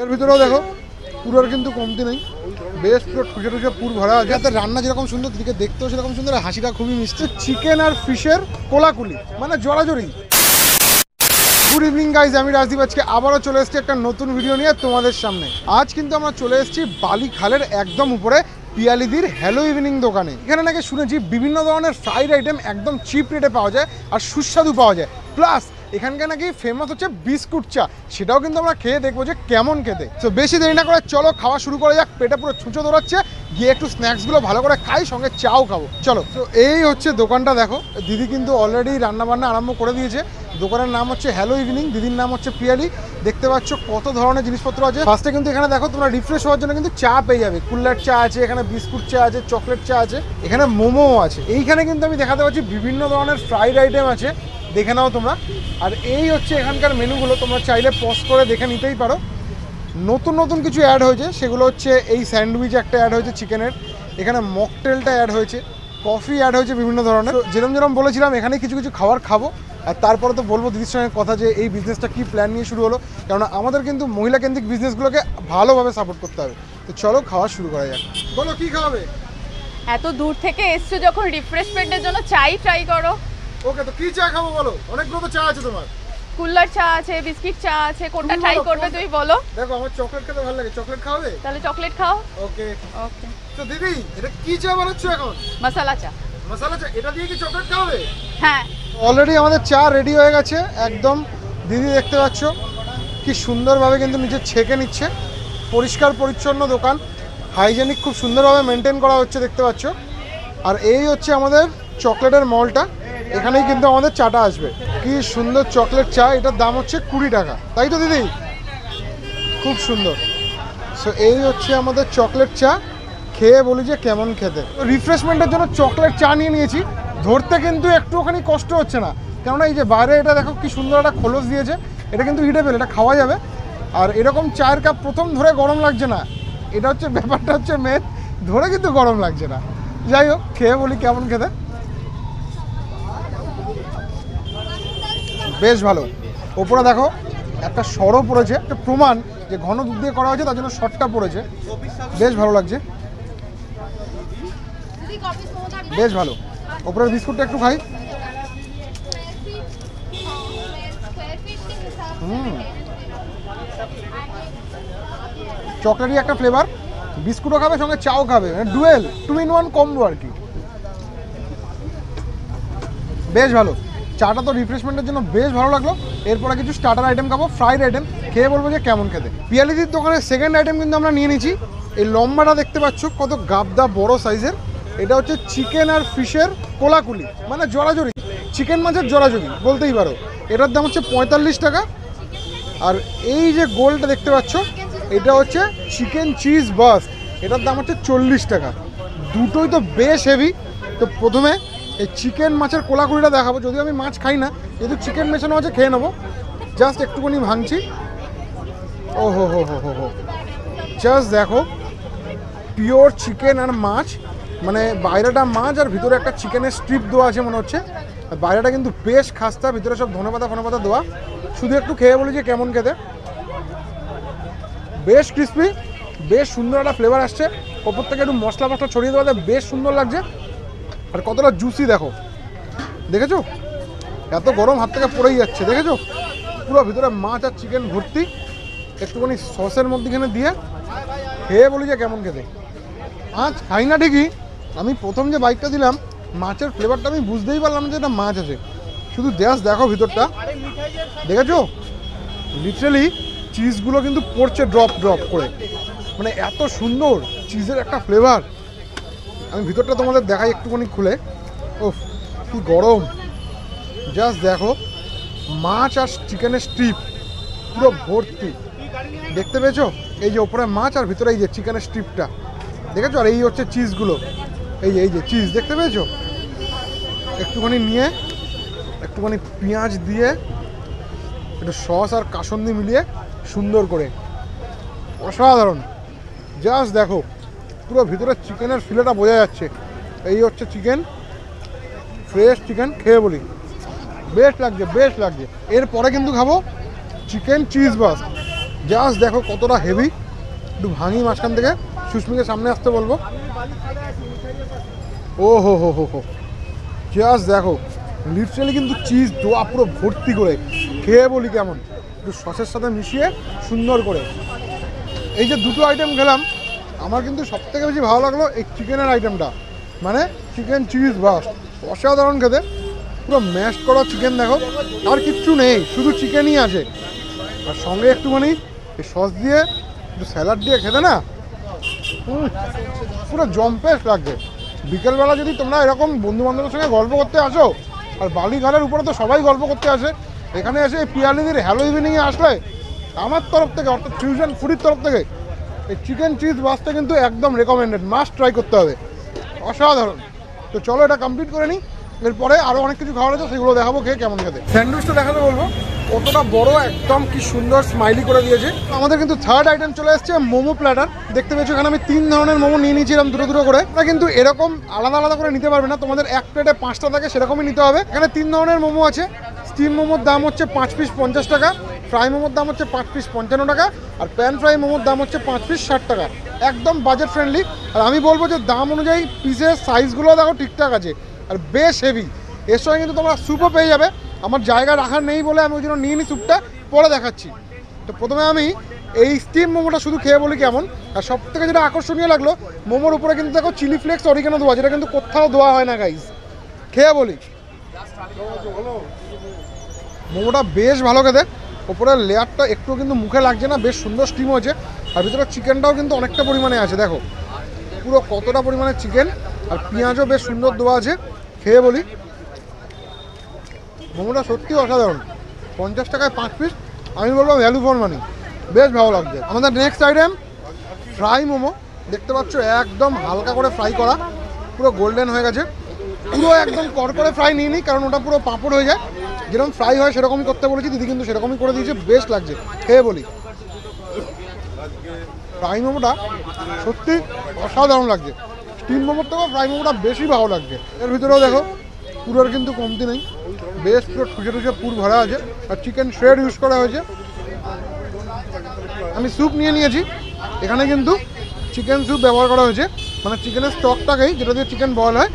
এর ভিতরেও দেখো পুরোর কিন্তু কমতি নেই, বেশ পুরো ঠুসে ঠুসে পুর ভরা আছে। যাতে রান্না যেরকম সুন্দর দিকে দেখতেও সেরকম সুন্দর, হাসিটা খুবই মিষ্টি। চিকেন আর ফিশের কোলাকুলি মানে জড়াজড়ি। গুড ইভিনিং গাইজ, আমি রাজদীপ আজকে আবারও চলে এসেছি একটা নতুন ভিডিও নিয়ে তোমাদের সামনে। আজ কিন্তু আমরা চলে এসেছি বালিখালের একদম উপরে পিয়ালিদির হ্যালো ইভিনিং দোকানে। এখানে নাকি শুনেছি বিভিন্ন ধরনের ফ্রাইড আইটেম একদম চিপ রেটে পাওয়া যায় আর সুস্বাদু পাওয়া যায়। প্লাস এখানকার নাকি ফেমাস হচ্ছে বিস্কুট চা, সেটাও কিন্তু আমরা খেয়ে দেখবো যে কেমন খেতে। তো বেশি দেরি না করে চলো খাওয়া শুরু করা যাক। পেটে পুরো ছুঁচো দৌড়াচ্ছে, গিয়ে একটু স্ন্যাক্সগুলো ভালো করে খাই, সঙ্গে চাও খাবো। চলো। তো এই হচ্ছে দোকানটা, দেখো দিদি কিন্তু অলরেডি রান্নাবান্না আরম্ভ করে দিয়েছে। দোকানের নাম হচ্ছে হ্যালো ইভিনিং, দিদির নাম হচ্ছে পিয়ালি। দেখতে পাচ্ছ কত ধরনের জিনিসপত্র আছে। ফার্স্টে কিন্তু এখানে দেখো তোমরা রিফ্রেশ হওয়ার জন্য কিন্তু চা পেয়ে যাবে। কুল্লার চা আছে, এখানে বিস্কুট চা আছে, চকলেট চা আছে, এখানে মোমো আছে। এইখানে কিন্তু আমি দেখাতে পাচ্ছি বিভিন্ন ধরনের ফ্রাইড আইটেম আছে, দেখে নাও তোমরা। আর এই হচ্ছে এখানকার মেনুগুলো, তোমরা চাইলে পজ করে দেখে নিতেই পারো। নতুন নতুন কিছু অ্যাড হয়েছে, সেগুলো হচ্ছে এই স্যান্ডউইচ একটা অ্যাড হয়েছে চিকেনের, এখানে মকটেলটা অ্যাড হয়েছে, কফি অ্যাড হয়েছে বিভিন্ন ধরনের। যেরকম যেরকম বলেছিলাম এখানে কিছু কিছু খাবার খাবো, আর তারপরে তো বলবো দিদির সঙ্গে কথা যে এই বিজনেসটা কী প্ল্যান নিয়ে শুরু হলো। কেননা আমাদের কিন্তু মহিলা কেন্দ্রিক বিজনেসগুলোকে ভালোভাবে সাপোর্ট করতে হবে। তো চলো খাওয়া শুরু করা যাক। বলো কী খাওয়াবে? এত দূর থেকে এসছো যখন রিফ্রেশমেন্টের জন্য চাই ট্রাই করো। ওকে, তো কী চা খাবো বলো? অনেকগুলো তো চা আছে তোমার। কুল্লার চা আছে, বিস্কিট চা আছে, কোনটা ট্রাই করবে তুমি বলো। দেখো আমার চকলেট খেতে ভালো লাগে, চকলেট খাওয়াবে? তাহলে চকলেট খাও। ওকে ওকে। তো দিদি এটা কি চা বানাচ্ছ এখন? মশলা চা। মশলা চা, এটা দিয়ে কি চকলেট খাওয়াবে? হ্যাঁ। অলরেডি আমাদের চা রেডি হয়ে গেছে একদম। দিদি দেখতে পাচ্ছ কি সুন্দরভাবে কিন্তু নিজে ছেঁকে নিচ্ছে। পরিষ্কার পরিচ্ছন্ন দোকান, হাইজেনিক খুব সুন্দরভাবে মেনটেন করা হচ্ছে দেখতে পাচ্ছ। আর এই হচ্ছে আমাদের চকলেটের মলটা, এখানেই কিন্তু আমাদের চাটা আসবে। কি সুন্দর চকলেট চা, এটার দাম হচ্ছে 20 টাকা, তাই তো দিদি? খুব সুন্দর। সো এই হচ্ছে আমাদের চকলেট চা, খেয়ে বলি যে কেমন খেতে। রিফ্রেশমেন্টের জন্য চকলেট চা নিয়ে নিয়েছি। ধরতে কিন্তু একটুখানি কষ্ট হচ্ছে না, কেননা এই যে বাইরে এটা দেখো কি সুন্দর একটা খোলস দিয়েছে, এটা কিন্তু হিটেবল, এটা খাওয়া যাবে। আর এরকম চায়ের কাপ প্রথম ধরে গরম লাগছে না, এটা হচ্ছে ব্যাপারটা, হচ্ছে মেন ধরে কিন্তু গরম লাগছে না। যাই হোক খেয়ে বলি কেমন খেতে। বেশ ভালো। ওপরে দেখো একটা সরও পড়েছে, একটা প্রমাণ যে ঘন দুধ দিয়ে করা হয়েছে, তার জন্য শর্টটা পড়েছে। বেশ ভালো লাগছে, বেশ ভালো। ওপরের বিস্কুটটা একটু খাই। চকলেটই একটা ফ্লেভার, বিস্কুটও খাবে সঙ্গে চাও খাবে, মানে ডুয়েল 2-in-1 কম্বো আর কি। বেশ ভালো। চাটা তো রিফ্রেশমেন্টের জন্য বেশ ভালো লাগলো। এরপরে কিছু স্টার্টার আইটেম খাবো, ফ্রাইড আইটেম, খেয়ে বলবো যে কেমন খেতে। পিয়ালিদির দোকানের সেকেন্ড আইটেম কিন্তু আমরা নিয়ে নিয়েছি। এই লম্বাটা দেখতে পাচ্ছ কত গাবদা বড় সাইজের, এটা হচ্ছে চিকেন আর ফিশের কোলাকুলি মানে জড়াজড়ি, চিকেন মাছের জড়াজড়ি বলতেই পারো। এটার দাম হচ্ছে 45 টাকা। আর এই যে গোলটা দেখতে পাচ্ছ, এটা হচ্ছে চিকেন চিজ বাস, এটার দাম হচ্ছে 40 টাকা। দুটোই তো বেশ হেভি। তো প্রথমে এই চিকেন মাছের কোলাকুলিটা দেখাবো, যদিও আমি মাছ খাই না, যেহেতু চিকেন মেশানো আছে খেয়ে নেবো। জাস্ট একটুখানি ভাঙছি। ও হো হো হো হো হো, জাস্ট দেখো পিওর চিকেন আর মাছ, মানে বাইরেটা মাছ আর ভিতরে একটা চিকেনের স্ট্রিপ দেওয়া আছে মনে হচ্ছে। আর বাইরেটা কিন্তু বেশ খাস্তা, ভিতরে সব ধনেপাতা ফনেপাতা দেওয়া। শুধু একটু খেয়ে বলি যে কেমন খেতে। বেশ ক্রিস্পি, বেশ সুন্দর একটা ফ্লেভার আসছে। ওপর থেকে একটু মশলা মশলা ছড়িয়ে দেওয়াতে বেশ সুন্দর লাগছে। আর কতটা জুসি দেখো, দেখেছো? এত গরম হাত থেকে পড়েই যাচ্ছে, দেখেছো? পুরো ভিতরে মাছ আর চিকেন ভর্তি। একটুখানি সসের মধ্যেখানে দিয়ে খেয়ে বলি যে কেমন খেতে। মাছ খাই না ঠিকই, আমি প্রথম যে বাইকটা দিলাম মাছের ফ্লেভারটা আমি বুঝতেই পারলাম যে এটা মাছ আছে। শুধু দেখো ভিতরটা, দেখেছো? লিটারালি চিজগুলো কিন্তু পড়ছে ড্রপ ড্রপ করে, মানে এত সুন্দর চিজের একটা ফ্লেভার। আমি ভিতরটা তোমাদের দেখাই একটুখানি খুলে। ওফ কি গরম, জাস্ট দেখো মাছ আর চিকেনের স্ট্রিপ পুরো ভর্তি, দেখতে পেয়েছো? এই যে ওপরে মাছ আর ভিতরে এই যে চিকেনের স্ট্রিপটা দেখেছো? আর এই হচ্ছে চিজগুলো, এই যে চিজ দেখতে পেয়েছো? একটুখানি নিয়ে একটুখানি পেঁয়াজ দিয়ে একটু সস আর কাসুন্দি মিলিয়ে সুন্দর করে, অসাধারণ। জাস্ট দেখো পুরো ভিতরে চিকেনের ফিলেটা বোঝা যাচ্ছে। এই হচ্ছে চিকেন, ফ্রেশ চিকেন, খেয়ে বলি বেশ লাগছে, বেশ লাগছে। এরপরে কিন্তু খাবো চিকেন চিজ বাস, জাস্ট দেখো কতটা হেভি। একটু ভাঙি মাঝখান থেকে, সুস্মিকে সামনে আসতে বলবো। ও হো হো হো হো, জাস্ট দেখো লিটারালি কিন্তু চিজ দোয়া পুরো ভর্তি করে। খেয়ে বলি কেমন, একটু সসের সাথে মিশিয়ে সুন্দর করে। এই যে দুটো আইটেম খেলাম, আমার কিন্তু সবথেকে বেশি ভালো লাগলো এই চিকেনের আইটেমটা, মানে চিকেন চিজ বাস্ট, অসাধারণ খেতে। পুরো ম্যাশ করা চিকেন দেখো, আর কিচ্ছু নেই, শুধু চিকেনই আছে। আর সঙ্গে একটুখানি এই সস দিয়ে একটু স্যালাড দিয়ে খেতে না পুরো জম্পেশ লাগছে। বিকেলবেলা যদি তোমরা এরকম বন্ধু বান্ধবের সঙ্গে গল্প করতে আসো, আর বালিঘাটের উপরে তো সবাই গল্প করতে আসে, এখানে এসে এই পিয়ালিদির হ্যালো ইভিনিংয়ে আসলে আমার তরফ থেকে, অর্থাৎ ফিউশন ফুডির তরফ থেকে এই চিকেন চিজ বাসটা কিন্তু একদম রেকমেন্ডেড, মাস্ট ট্রাই করতে হবে, অসাধারণ। তো চলো এটা কমপ্লিট করে নিই, এরপরে আরও অনেক কিছু খাবার আছে সেগুলো দেখাবো খেয়ে কেমন খেতে। স্যান্ডউইচটা দেখাতে বলবো, কতটা বড়, একদম কি সুন্দর স্মাইলি করে দিয়েছে। আমাদের কিন্তু থার্ড আইটেম চলে এসছে মোমো প্ল্যাটার। দেখতে পেয়েছো এখানে আমি 3 ধরনের মোমো নিয়ে নিয়েছিলাম দুটো দুটো করে। এটা কিন্তু এরকম আলাদা আলাদা করে নিতে পারবে না, তোমাদের এক প্লেটে 5টা থাকে সেরকমই নিতে হবে। এখানে 3 ধরনের মোমো আছে। স্টিম মোমোর দাম হচ্ছে 5 পিস 50 টাকা, ফ্রাই মোমোর দাম হচ্ছে 5 পিস 55 টাকা, আর প্যান ফ্রাই মোমোর দাম হচ্ছে 5 পিস 60 টাকা। একদম বাজেট ফ্রেন্ডলি। আর আমি বলবো যে দাম অনুযায়ী পিসের সাইজগুলো দেখো ঠিকঠাক আছে, আর বেশ হেভি। এর সঙ্গে কিন্তু তোমরা স্যুপও পেয়ে যাবে। আমার জায়গা রাখার নেই বলে আমি ওই জন্য নিয়ে নিই স্যুপটা, পরে দেখাচ্ছি। তো প্রথমে আমি এই স্টিম মোমোটা শুধু খেয়ে বলি কেমন। আর সব থেকে যেটা আকর্ষণীয় লাগলো, মোমোর উপরে কিন্তু দেখো চিলি ফ্লেক্স অরিগানো দেওয়া, যেটা কিন্তু কোথাও দেওয়া হয় না গাইজ। খেয়ে বলি, মোমোটা বেশ ভালো খেতে। ওপরের লেয়ারটা একটু কিন্তু মুখে লাগছে না, বেশ সুন্দর স্টিম হয়েছে। আর ভিতরে চিকেনটাও কিন্তু অনেকটা পরিমাণে আছে, দেখো পুরো কতটা পরিমাণে চিকেন, আর পেঁয়াজও বেশ সুন্দর দেওয়া আছে। খেয়ে বলি, মোমোটা সত্যি অসাধারণ। 50 টাকায় 5 পিস, আমি বলবো ভ্যালু ফর মানি, বেশ ভালো লাগছে। আমাদের নেক্সট আইটেম ফ্রাই মোমো। দেখতে পাচ্ছ একদম হালকা করে ফ্রাই করা, পুরো গোল্ডেন হয়ে গেছে। পুরো একদম কড়কড়ে ফ্রাই নিয়ে নিই, কারণ ওটা পুরো পাঁপড় হয়ে যায়। যেরকম ফ্রাই হয় সেরকমই করতে বলেছি, দিদি কিন্তু সেরকমই করে দিয়েছে, বেশ লাগছে। খেয়ে বলি, ফ্রাই মোমোটা সত্যি অসাধারণ লাগছে। স্টিম মোমোর থেকেও ফ্রাই মোমোটা বেশি ভালো লাগছে। এর ভিতরেও দেখো পুরোর কিন্তু কমতি নেই, বেশ পুরো ঠুসে ঠুসে পুর ভরা আছে, আর চিকেন শ্রেড ইউজ করা হয়েছে। আমি স্যুপ নিয়ে নিয়েছি, এখানে কিন্তু চিকেন স্যুপ ব্যবহার করা হয়েছে, মানে চিকেনের স্টকটাকেই, যেটা দিয়ে চিকেন বয়েল হয়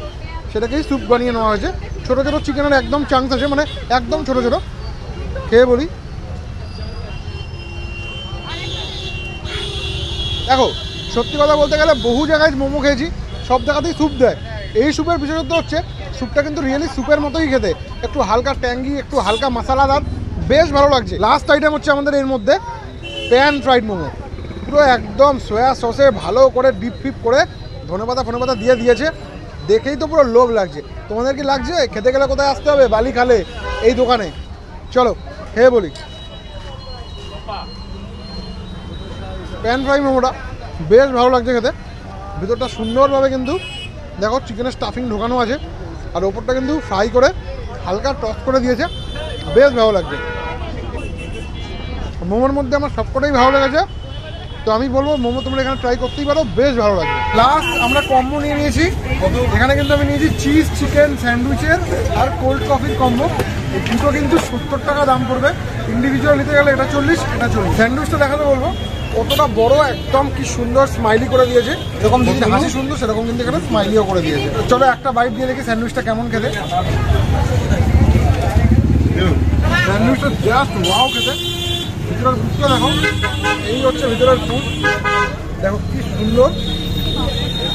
সেটাকেই স্যুপ বানিয়ে নেওয়া হয়েছে। ছোটো ছোটো চিকেনের একদম চাংস আছে, মানে একদম ছোটো ছোটো। খেয়ে বলি, দেখো সত্যি কথা বলতে গেলে বহু জায়গায় মোমো খেয়েছি, সব জায়গাতেই স্যুপ দেয়। এই স্যুপের বিশেষত্ব হচ্ছে স্যুপটা কিন্তু রিয়েলি স্যুপের মতোই খেতে, একটু হালকা ট্যাঙ্গি, একটু হালকা মশলাদার, বেশ ভালো লাগছে। লাস্ট আইটেম হচ্ছে আমাদের এর মধ্যে প্যান ফ্রাইড মোমো। পুরো একদম সয়া সসে ভালো করে ডিপ ফিপ করে ধনেপাতা দিয়ে দিয়েছে, দেখেই তো পুরো লোভ লাগছে। তোমাদের কি লাগছে? খেতে গেলে কোথায় আসতে হবে? বালিখালে এই দোকানে। চলো খেয়ে বলি। প্যান ফ্রাই মোমোটা বেশ ভালো লাগছে খেতে, ভিতরটা সুন্দরভাবে কিন্তু দেখো চিকেনের স্টাফিং ঢোকানো আছে, আর ওপরটা কিন্তু ফ্রাই করে হালকা টস করে দিয়েছে, বেশ ভালো লাগছে। মোমোর মধ্যে আমার সবকটাই ভালো লেগেছে, তো আমি বলবো মোমো তোমরা এখানে ট্রাই করতেই পারো, বেশ ভালো লাগবে। লাস্ট আমরা কম্বো নিয়ে নিয়েছি, এখানে কিন্তু আমি নিয়েছি চিজ চিকেন স্যান্ডউইচের আর কোল্ড কফির কম্বো। এই দুটো কিন্তু 70 টাকা দাম পড়বে, ইন্ডিভিজুয়াল নিতে গেলে এটা 40, এটা 40। স্যান্ডউইচটা দেখাতে বলবো, কতটা বড়, একদম কি সুন্দর স্মাইলি করে দিয়েছে। এরকম যদি হাসি সুন্দর সেরকম কিন্তু এখানে স্মাইলিও করে দিয়েছে। চলো একটা বাইট দিয়ে দেখি স্যান্ডউইচটা কেমন খেতে। স্যান্ডউইচটা জাস্ট ওয়াও খেতে। ভিতরের ফুডটা দেখো, এই হচ্ছে ভিতরের ফুড, দেখো কি সুন্দর,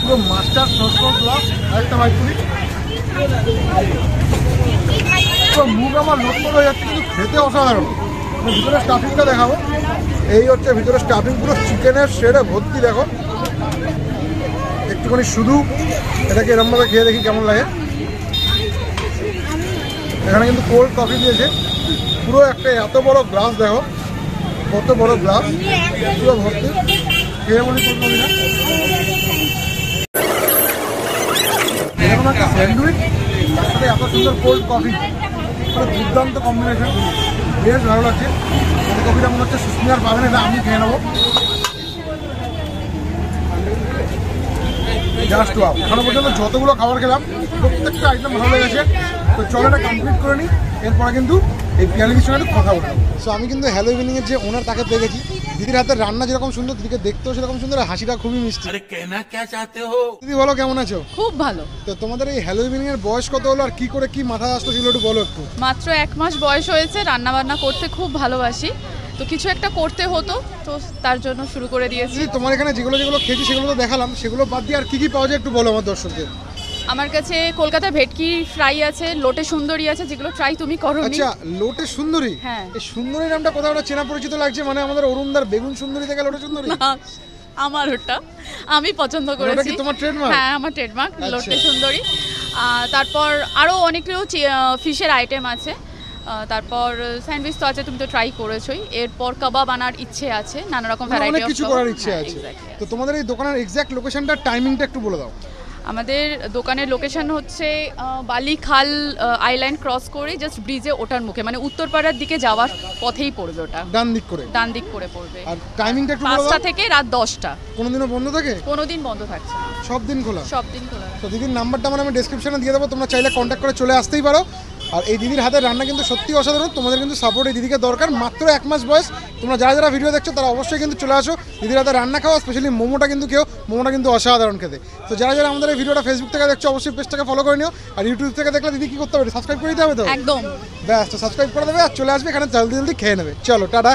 পুরো মাস্টার সস গ্লাস। আরেকটা বাইট করি, পুরো মুখ আমার লোটপট হয়ে যাচ্ছে, কিন্তু খেতে অসাধারণ। ভিতরে স্টাফিংটা দেখাবো, এই হচ্ছে ভিতরে স্টাফিং, পুরো চিকেনের শেডে ভর্তি। দেখো একটুখানি শুধু এটাকে এরমভাবে খেয়ে দেখি কেমন লাগে। এখানে কিন্তু কোল্ড কফি দিয়েছে, পুরো একটা এত বড় গ্লাস, দেখো কত বড় গ্লাস, পুরো ভর্তি। খেয়ে বলি কোন বলি না, এরকম একটা স্যান্ডউইচ তার সাথে এত সুন্দর কোল্ড কফি, পুরো দুর্দান্ত কম্বিনেশন, বেশ ভালো লাগছে। কোল্ড কফিটা মনে হচ্ছে সুস্মি আর পাবেন, এটা আমি খেয়ে নেবো। Just wow. এখনো পর্যন্ত যতগুলো খাবার খেলাম প্রত্যেকটা আইটেম ভালো লেগেছে। তো চলো এটা কমপ্লিট করে নিই, এরপরে কিন্তু এই পিয়ালির সঙ্গে একটু কথা বলবো। সো আমি কিন্তু হ্যালো ইভিনিংয়ের যে ওনার তাকে পেয়ে গেছি, দিদির হাতের রান্না যেরকম সুন্দর, দিদিকে দেখতেও সেরকম সুন্দর, আর হাসিটা খুবই মিষ্টি। अरे कहना क्या चाहते हो? দিদি বলো কেমন আছো? খুব ভালো। তো তোমাদের এই হ্যালোউইন এর বয়স কত হলো আর কি করে কি মাথায় আসলো সেগুলো একটু বলো একটু। মাত্র 1 মাস বয়স হয়েছে, রান্না বান্না করতে খুব ভালোবাসি, তো কিছু একটা করতে হতো, তো তার জন্য শুরু করে দিয়েছি। দিদি তোমার এখানে যেগুলো যেগুলো খেয়েছি সেগুলো তো দেখালাম, সেগুলো বাদ দিয়ে আর কি কি পাওয়া যায় একটু বলো আমার দর্শকদের। আমার কাছে কলকাতা ভেটকি ফ্রাই আছে, লোটে সুন্দরী আছে, যেগুলো ট্রাই তুমি করোনি। আচ্ছা, লোটে সুন্দরী। হ্যাঁ। এই সুন্দরী নামটা কোথাও একটা চেনা পরিচিত লাগছে, মানে আমাদের অরুণদার বেগুন সুন্দরী থেকে লোটে সুন্দরী। না, আমার ওটা আমি পছন্দ ওটা করেছি। কি তোমার trademark? হ্যাঁ, আমার ট্রেডমার্ক আচ্ছা। লোটে সুন্দরী। তারপর আরও অনেকগুলো ফিশের আইটেম আছে। তারপর স্যান্ডউইচ তো আছে, তুমি তো ট্রাই করেছোই। এরপর কাবাব আনার ইচ্ছে আছে, নানা রকম মানে ভ্যারাইটি অনেক অফ কিছু করার ইচ্ছে আছে। তো তোমাদের এই দোকানের এক্সাক্ট লোকেশনটা, টাইমিংটা একটু বলে দাও। আমাদের দোকানের লোকেশন হচ্ছে বালিখাল আইল্যান্ড ক্রস করে জাস্ট ব্রিজে ওঠার মুখে, মানে উত্তরপাড়ার দিকে যাওয়ার পথেই পড়বে, ওটা ডান দিক করে। ডান দিক করে পড়বে। আর টাইমিংটা একটু বলে 5টা দাও। থেকে রাত 10টা। কোনোদিনও বন্ধ থাকে? কোনোদিন বন্ধ থাকছে না, সব দিন খোলা? সব দিন খোলা। তো দিদির নাম্বারটা মানে আমি ডেসক্রিপশনে দিয়ে দেবো, তোমরা চাইলে কন্ট্যাক্ট করে চলে আসতেই পারো। আর এই দিদির হাতের রান্না কিন্তু সত্যি অসাধারণ, তোমাদের কিন্তু সাপোর্ট এই দিদিকে দরকার। মাত্র 1 মাস বয়স, তোমরা যারা যারা ভিডিও দেখছো তারা অবশ্যই কিন্তু চলে আসো, দিদির হাতের রান্না খাও, স্পেশালি মোমোটা কিন্তু খেও, মোমোটা কিন্তু অসাধারণ খেতে। তো যারা যারা আমাদের এই ভিডিওটা ফেসবুক থেকে দেখছো অবশ্যই পেজটাকে ফলো করে নিও, আর ইউটিউব থেকে দেখলে দিদি কি করতে হবে, সাবস্ক্রাইব করে দিতে হবে তো। একদম। ব্যাস, তো সাবস্ক্রাইব করে দেবে আর চলে আসবে এখানে, জলদি জলদি খেয়ে নেবে। চলো টাটা।